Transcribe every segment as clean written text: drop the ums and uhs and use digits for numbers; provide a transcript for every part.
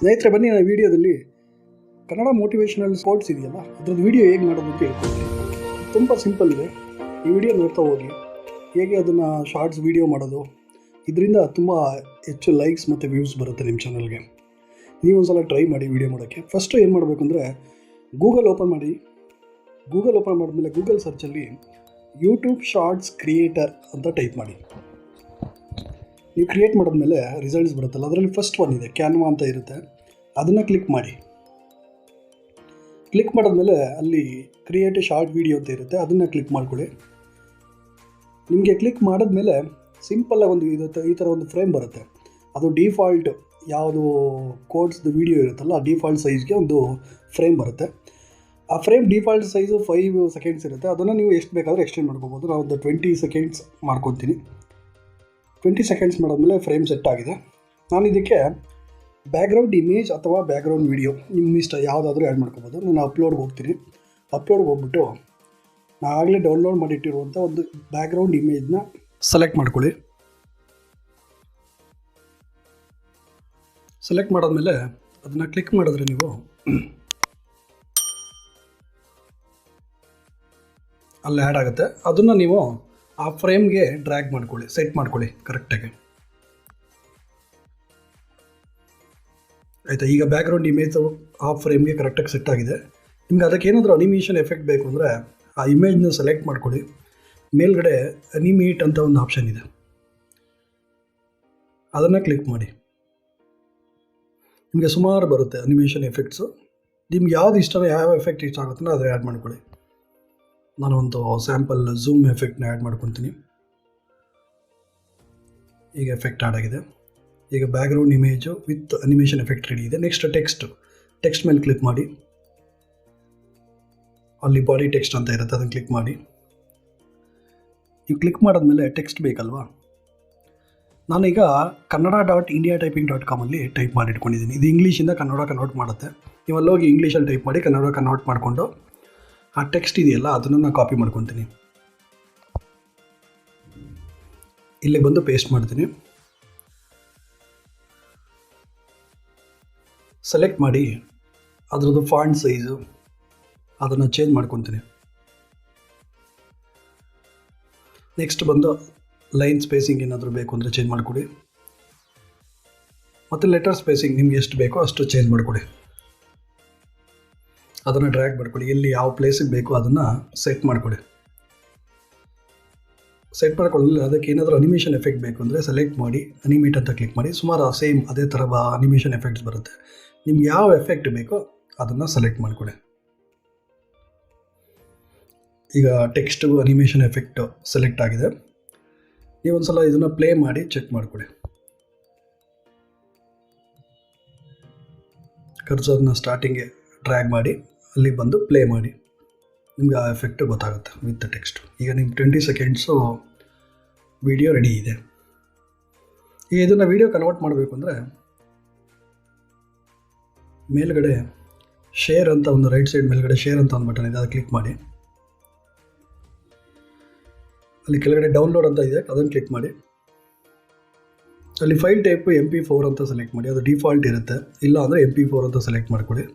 ಸ್ನೇಹಿತರೆ, ಬನ್ನಿ ನಾನು ವಿಡಿಯೋದಲ್ಲಿ ಕನ್ನಡ ಮೋಟಿವೇಶನಲ್ ಸ್ಪೋರ್ಟ್ಸ್ ಇದೆಯಲ್ಲ ಅದ್ರದ್ದು ವಿಡಿಯೋ ಹೇಗೆ ಮಾಡೋದು ಅಂತ ಹೇಳ್ಕೊಡ್ತೀನಿ. ತುಂಬ ಸಿಂಪಲ್ ಇದೆ. ಈ ವಿಡಿಯೋ ನೋಡ್ತಾ ಹೋಗಿ ಹೇಗೆ ಅದನ್ನು ಶಾರ್ಟ್ಸ್ ವಿಡಿಯೋ ಮಾಡೋದು. ಇದರಿಂದ ತುಂಬ ಹೆಚ್ಚು ಲೈಕ್ಸ್ ಮತ್ತು ವ್ಯೂಸ್ ಬರುತ್ತೆ ನಿಮ್ಮ ಚಾನಲ್ಗೆ. ನೀವು ಒಂದ್ಸಲ ಟ್ರೈ ಮಾಡಿ ವಿಡಿಯೋ ಮಾಡೋಕ್ಕೆ. ಫಸ್ಟು ಏನು ಮಾಡಬೇಕು ಅಂದರೆ ಗೂಗಲ್ ಓಪನ್ ಮಾಡಿ. ಗೂಗಲ್ ಓಪನ್ ಮಾಡಿದ್ಮೇಲೆ ಗೂಗಲ್ ಸರ್ಚಲ್ಲಿ ಯೂಟ್ಯೂಬ್ ಶಾರ್ಟ್ಸ್ ಕ್ರಿಯೇಟರ್ ಅಂತ ಟೈಪ್ ಮಾಡಿ. ನೀವು ಕ್ರಿಯೇಟ್ ಮಾಡಿದ್ಮೇಲೆ ರಿಸಲ್ಟ್ಸ್ ಬರುತ್ತಲ್ಲ, ಅದರಲ್ಲಿ ಫಸ್ಟ್ ಒನ್ ಇದೆ ಕ್ಯಾನ್ವಾ ಅಂತ ಇರುತ್ತೆ. ಅದನ್ನು ಕ್ಲಿಕ್ ಮಾಡಿ. ಕ್ಲಿಕ್ ಮಾಡಿದ್ಮೇಲೆ ಅಲ್ಲಿ ಕ್ರಿಯೇಟ್ ಶಾರ್ಟ್ ವಿಡಿಯೋ ಅಂತ ಇರುತ್ತೆ, ಅದನ್ನು ಕ್ಲಿಕ್ ಮಾಡ್ಕೊಳ್ಳಿ. ನಿಮಗೆ ಕ್ಲಿಕ್ ಮಾಡಿದ್ಮೇಲೆ ಸಿಂಪಲ್ಲಾಗಿ ಒಂದು ಈ ಥರ ಒಂದು ಫ್ರೇಮ್ ಬರುತ್ತೆ. ಅದು ಡಿಫಾಲ್ಟ್ ಯಾವುದು ಕೋಡ್ಸ್ದು ವಿಡಿಯೋ ಇರುತ್ತಲ್ಲ ಆ ಡಿಫಾಲ್ಟ್ ಸೈಜ್ಗೆ ಒಂದು ಫ್ರೇಮ್ ಬರುತ್ತೆ. ಆ ಫ್ರೇಮ್ ಡಿಫಾಲ್ಟ್ ಸೈಜು 5 ಸೆಕೆಂಡ್ಸ್ ಇರುತ್ತೆ. ಅದನ್ನು ನೀವು ಎಷ್ಟು ಬೇಕಾದರೂ ಎಕ್ಸ್ಟೆಂಡ್ ಮಾಡ್ಕೋಬೋದು. ನಾನು ಒಂದು 20 ಸೆಕೆಂಡ್ಸ್ ಮಾಡ್ಕೊತೀನಿ. 20 ಸೆಕೆಂಡ್ಸ್ ಮಾಡಿದ್ಮೇಲೆ ಫ್ರೇಮ್ ಸೆಟ್ ಆಗಿದೆ. ನಾನು ಇದಕ್ಕೆ ಬ್ಯಾಕ್ಗ್ರೌಂಡ್ ಇಮೇಜ್ ಅಥವಾ ಬ್ಯಾಕ್ಗ್ರೌಂಡ್ ವಿಡಿಯೋ ನಿಮ್ಮ ಇಷ್ಟ ಯಾವುದಾದ್ರೂ ಆ್ಯಡ್ ಮಾಡ್ಕೋಬೋದು. ನಾನು ಅಪ್ಲೋಡ್ಗೆ ಹೋಗ್ತೀನಿ. ಅಪ್ಲೋಡ್ಗೆ ಹೋಗ್ಬಿಟ್ಟು ನಾನು ಆಗಲೇ ಡೌನ್ಲೋಡ್ ಮಾಡಿಟ್ಟಿರುವಂಥ ಒಂದು ಬ್ಯಾಕ್ಗ್ರೌಂಡ್ ಇಮೇಜ್ನ ಸೆಲೆಕ್ಟ್ ಮಾಡ್ಕೊಳ್ಳಿ. ಸೆಲೆಕ್ಟ್ ಮಾಡಾದ್ಮೇಲೆ ಅದನ್ನು ಕ್ಲಿಕ್ ಮಾಡಿದ್ರೆ ನೀವು ಅಲ್ಲಿ ಆ್ಯಡ್ ಆಗುತ್ತೆ. ಅದನ್ನು ನೀವು ಆ ಫ್ರೇಮ್ಗೆ ಡ್ರ್ಯಾಗ್ ಮಾಡ್ಕೊಳ್ಳಿ, ಸೆಟ್ ಮಾಡ್ಕೊಳ್ಳಿ ಕರೆಕ್ಟಾಗಿ. ಆಯಿತಾ? ಈಗ ಬ್ಯಾಕ್ಗ್ರೌಂಡ್ ಇಮೇಜು ಆ ಫ್ರೇಮ್ಗೆ ಕರೆಕ್ಟಾಗಿ ಸೆಟ್ ಆಗಿದೆ. ನಿಮ್ಗೆ ಅದಕ್ಕೆ ಏನಾದರೂ ಅನಿಮೇಷನ್ ಎಫೆಕ್ಟ್ ಬೇಕು ಅಂದರೆ ಆ ಇಮೇಜ್ನ ಸೆಲೆಕ್ಟ್ ಮಾಡ್ಕೊಳ್ಳಿ. ಮೇಲ್ಗಡೆ ಅನಿಮೇಟ್ ಅಂತ ಒಂದು ಆಪ್ಷನ್ ಇದೆ, ಅದನ್ನು ಕ್ಲಿಕ್ ಮಾಡಿ. ನಿಮಗೆ ಸುಮಾರು ಬರುತ್ತೆ ಅನಿಮೇಷನ್ ಎಫೆಕ್ಟ್ಸು. ನಿಮ್ಗೆ ಯಾವ್ದು ಇಷ್ಟನೋ, ಯಾವ ಎಫೆಕ್ಟ್ ಇಷ್ಟ ಆಗುತ್ತೋ ಅದನ್ನು ಆ್ಯಡ್ ಮಾಡ್ಕೊಳ್ಳಿ. ನಾನು ಒಂದು ಸ್ಯಾಂಪಲ್ ಝೂಮ್ ಎಫೆಕ್ಟ್ನ ಆ್ಯಡ್ ಮಾಡ್ಕೊತೀನಿ. ಈಗ ಎಫೆಕ್ಟ್ ಆ್ಯಡ್ ಆಗಿದೆ. ಈಗ background image with animation effect ready ಇದೆ. ನೆಕ್ಸ್ಟ್ ಟೆಕ್ಸ್ಟ್ ಮೇಲೆ ಕ್ಲಿಕ್ ಮಾಡಿ. ಅಲ್ಲಿ ಬಾಡಿ ಟೆಕ್ಸ್ಟ್ ಅಂತ ಇರುತ್ತೆ, ಅದನ್ನು ಕ್ಲಿಕ್ ಮಾಡಿ. ನೀವು ಕ್ಲಿಕ್ ಮಾಡಿದ್ಮೇಲೆ ಟೆಕ್ಸ್ಟ್ ಬೇಕಲ್ವಾ? ನಾನೀಗ kannada.indiatyping.com ಅಲ್ಲಿ ಟೈಪ್ ಮಾಡಿ ಇಟ್ಕೊಂಡಿದ್ದೀನಿ. ಇದು ಇಂಗ್ಲೀಷಿಂದ ಕನ್ನಡ ಕನ್ವರ್ಟ್ ಮಾಡುತ್ತೆ. ನೀವು ಅಲ್ಲೋಗಿ ಇಂಗ್ಲೀಷಲ್ಲಿ ಟೈಪ್ ಮಾಡಿ ಕನ್ನಡ ಕನ್ವರ್ಟ್ ಮಾಡಿಕೊಂಡು ಆ ಟೆಕ್ಸ್ಟ್ ಇದೆಯಲ್ಲ ಅದನ್ನು ನಾನು ಕಾಪಿ ಮಾಡ್ಕೊತೀನಿ. ಇಲ್ಲಿ ಬಂದು ಪೇಸ್ಟ್ ಮಾಡ್ತೀನಿ. ಸೆಲೆಕ್ಟ್ ಮಾಡಿ ಅದರದ್ದು ಫಾಂಟ್ ಸೈಜು ಅದನ್ನು ಚೇಂಜ್ ಮಾಡ್ಕೊತೀನಿ. ನೆಕ್ಸ್ಟ್ ಬಂದು ಲೈನ್ ಸ್ಪೇಸಿಂಗ್ ಏನಾದರೂ ಬೇಕು ಅಂದರೆ ಚೇಂಜ್ ಮಾಡಿಕೊಡಿ. ಮತ್ತು ಲೆಟರ್ ಸ್ಪೇಸಿಂಗ್ ನಿಮ್ಗೆ ಎಷ್ಟು ಬೇಕೋ ಅಷ್ಟು ಚೇಂಜ್ ಮಾಡಿಕೊಡಿ. ಅದನ್ನು ಡ್ರ್ಯಾಗ್ ಮಾಡ್ಕೊಳ್ಳಿ. ಎಲ್ಲಿ ಯಾವ ಪ್ಲೇಸಿಗೆ ಬೇಕೋ ಅದನ್ನು ಸೆಟ್ ಮಾಡ್ಕೊಳ್ಳಿ. ಸೆಟ್ ಮಾಡ್ಕೊಳ್ಳಿ. ಅದಕ್ಕೆ ಏನಾದರೂ ಅನಿಮೇಷನ್ ಎಫೆಕ್ಟ್ ಬೇಕು ಅಂದರೆ ಸೆಲೆಕ್ಟ್ ಮಾಡಿ ಅನಿಮೇಟ್ ಅಂತ ಕ್ಲಿಕ್ ಮಾಡಿ. ಸುಮಾರು ಸೇಮ್ ಅದೇ ಥರ ಅನಿಮೇಷನ್ ಎಫೆಕ್ಟ್ಸ್ ಬರುತ್ತೆ. ನಿಮ್ಗೆ ಯಾವ ಎಫೆಕ್ಟ್ ಬೇಕೋ ಅದನ್ನು ಸೆಲೆಕ್ಟ್ ಮಾಡ್ಕೊಳ್ಳಿ. ಈಗ ಟೆಕ್ಸ್ಟು ಅನಿಮೇಷನ್ ಎಫೆಕ್ಟ್ ಸೆಲೆಕ್ಟ್ ಆಗಿದೆ. ನೀವೊಂದು ಸಲ ಇದನ್ನು ಪ್ಲೇ ಮಾಡಿ ಚೆಕ್ ಮಾಡ್ಕೊಳ್ಳಿ. ಕರ್ಸರ್ನ ಸ್ಟಾರ್ಟಿಂಗ್ಗೆ ಡ್ರ್ಯಾಗ್ ಮಾಡಿ ಅಲ್ಲಿ ಬಂದು ಪ್ಲೇ ಮಾಡಿ. ನಿಮಗೆ ಆ ಎಫೆಕ್ಟ್ ಗೊತ್ತಾಗುತ್ತೆ ವಿತ್ ಟೆಕ್ಸ್ಟ್. ಈಗ ನಿಮ್ಗೆ 20 ಸೆಕೆಂಡ್ಸು ವಿಡಿಯೋ ರೆಡಿ ಇದೆ. ಈಗ ಇದನ್ನು ವಿಡಿಯೋ ಕನ್ವರ್ಟ್ ಮಾಡಬೇಕು ಅಂದರೆ ಮೇಲ್ಗಡೆ ಶೇರ್ ಅಂತ ಒಂದು ರೈಟ್ ಸೈಡ್ ಮೇಲ್ಗಡೆ ಶೇರ್ ಅಂತ ಒಂದು ಬಟನ್ ಇದೆ, ಅದು ಕ್ಲಿಕ್ ಮಾಡಿ. ಅಲ್ಲಿ ಕೆಳಗಡೆ ಡೌನ್ಲೋಡ್ ಅಂತ ಇದೆ, ಅದನ್ನು ಕ್ಲಿಕ್ ಮಾಡಿ. ಅಲ್ಲಿ ಫೈಲ್ ಟೈಪು MP4 ಅಂತ ಸೆಲೆಕ್ಟ್ ಮಾಡಿ. ಅದು ಡಿಫಾಲ್ಟ್ ಇರುತ್ತೆ. ಇಲ್ಲ ಅಂದರೆ MP4 ಅಂತ ಸೆಲೆಕ್ಟ್ ಮಾಡ್ಕೊಳ್ಳಿ.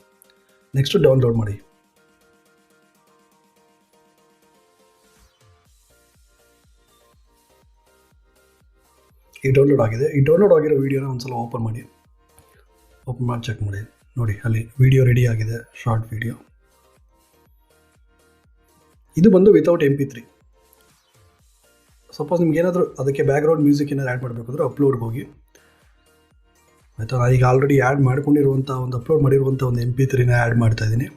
ನೆಕ್ಸ್ಟು ಡೌನ್ಲೋಡ್ ಮಾಡಿ. ಈ ಡೌನ್ಲೋಡ್ ಆಗಿದೆ. ಈ ಡೌನ್ಲೋಡ್ ಆಗಿರೋ ವೀಡಿಯೋನ ಒಂದು ಸಲ ಓಪನ್ ಮಾಡಿ ಚೆಕ್ ಮಾಡಿ. ನೋಡಿ, ಅಲ್ಲಿ ವಿಡಿಯೋ ರೆಡಿ ಆಗಿದೆ, ಶಾರ್ಟ್ ವಿಡಿಯೋ. ಇದು ಬಂದು ವಿತೌಟ್ MP3. ಸಪೋಸ್ ನಿಮ್ಗೆ ಏನಾದರೂ ಅದಕ್ಕೆ ಬ್ಯಾಕ್ಗ್ರೌಂಡ್ ಮ್ಯೂಸಿಕ್ ಏನಾದ್ರು ಆ್ಯಡ್ ಮಾಡಬೇಕು ಅಂದರೆ ಅಪ್ಲೋಡ್ಗೆ ಹೋಗಿ. ಆಯಿತಾ? ನಾನು ಈಗ ಆಲ್ರೆಡಿ ಆ್ಯಡ್ ಮಾಡ್ಕೊಂಡಿರುವಂಥ ಒಂದು ಅಪ್ಲೋಡ್ ಮಾಡಿರುವಂಥ ಒಂದು MP3ನ ಆ್ಯಡ್ ಮಾಡ್ತಾಯಿದ್ದೀನಿ.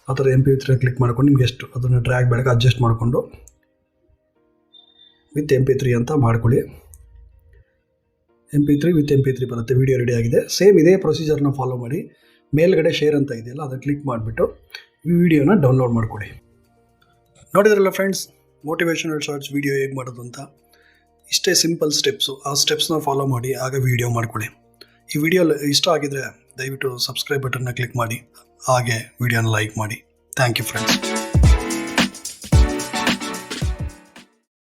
ಆ ಥರ MP3 ಕ್ಲಿಕ್ ಮಾಡ್ಕೊಂಡು ನಿಮ್ಗೆ ಎಷ್ಟು ಅದನ್ನು ಡ್ರ್ಯಾಗ್ ಬೆಳಗ್ಗೆ ಅಡ್ಜಸ್ಟ್ ಮಾಡಿಕೊಂಡು ವಿತ್ MP3 ಅಂತ ಮಾಡ್ಕೊಳ್ಳಿ. MP3 ವಿತ್ MP3 ಬರುತ್ತೆ. ವಿಡಿಯೋ ರೆಡಿ ಆಗಿದೆ. ಸೇಮ್ ಇದೇ ಪ್ರೊಸೀಜರ್ನ ಫಾಲೋ ಮಾಡಿ. ಮೇಲ್ಗಡೆ ಶೇರ್ ಅಂತ ಇದೆಯಲ್ಲ ಅದನ್ನು ಕ್ಲಿಕ್ ಮಾಡಿಬಿಟ್ಟು ಈ ವಿಡಿಯೋನ ಡೌನ್ಲೋಡ್ ಮಾಡ್ಕೊಳ್ಳಿ. ನೋಡಿದ್ರಲ್ಲ ಫ್ರೆಂಡ್ಸ್, ಮೋಟಿವೇಶನಲ್ ಶಾರ್ಟ್ಸ್ ವಿಡಿಯೋ ಹೇಗೆ ಮಾಡೋದು ಅಂತ. ಇಷ್ಟೇ ಸಿಂಪಲ್ ಸ್ಟೆಪ್ಸು. ಆ ಸ್ಟೆಪ್ಸ್ನ ಫಾಲೋ ಮಾಡಿ, ಆಗ ವಿಡಿಯೋ ಮಾಡ್ಕೊಳ್ಳಿ. ಈ ವಿಡಿಯೋ ಇಷ್ಟ ಆಗಿದರೆ ದಯವಿಟ್ಟು ಸಬ್ಸ್ಕ್ರೈಬ್ ಬಟನ್ನ ಕ್ಲಿಕ್ ಮಾಡಿ, ಹಾಗೆ ವಿಡಿಯೋನ ಲೈಕ್ ಮಾಡಿ. Thank you friends.